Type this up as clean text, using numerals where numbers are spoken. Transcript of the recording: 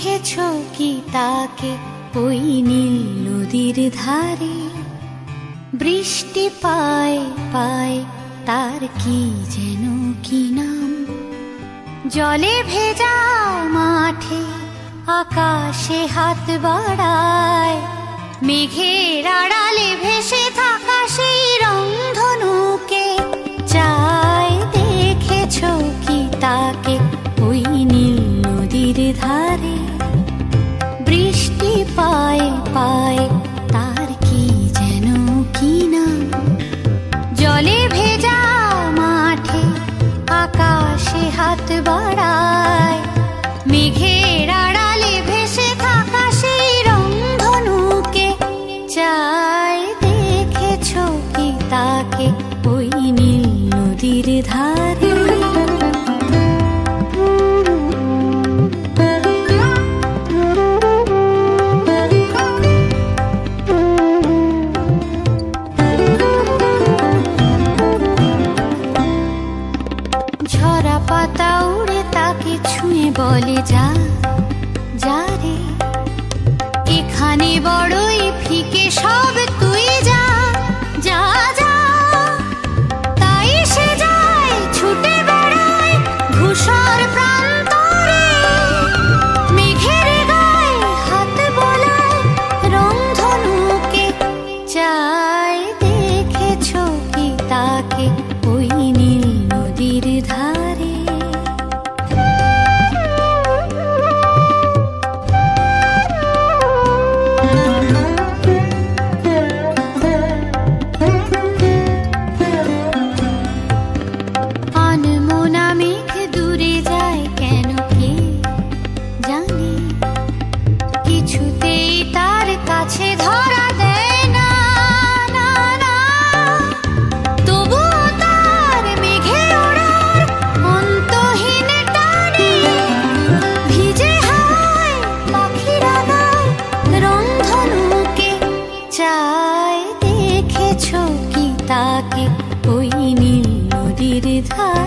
দেখেছো কি তাকে ওই নীল নদীর ধারে? বৃষ্টি পায় পায় তার কি যেন কি নাম। জলে ভেজা মাঠে আকাশে হাত বাড়ায়, মেঘের আড়ালে ভেসে থাকা সেই রংধনুকে চায়। দেখেছো কি তাকে ওই নীল নদীর ধারে? বৃষ্টি পায় পায় তার কি যেন কি নাম। জলে ভেজা মাঠে আকাশে হাত বাড়ায়, মেঘের আড়ালে ভেসে থাকা সেই রংধনুকে চায়। দেখেছো কি তাকে ওই নীল নদীর ধারে? ঝরা পাতা উড়ে তাকে ছুঁয়ে বলে যা যা রে, এখানে বড়ই ফিকে সব, তুই যা যা যা। তাই সে যায় ছুটে বেড়ায় ধূসর প্রান্তরে, মেঘের গায়ে হাত বোলায় রংধনুকে চায়। দেখেছো কি তাকে ওই নীল নদীর ধারে? আনমনা মেঘ দূরে যায় কেন কে জানে, কিছুতেই তার কাছে ধরা দেয় না না না। তবুও তার মেঘে ওড়ার অন্তহীন টানে, ভিজে হাওয়ায় পাখিরা গায় রংধনুকে চায়। দেখেছো কি তাকে ওই নীল নদীর ধারে?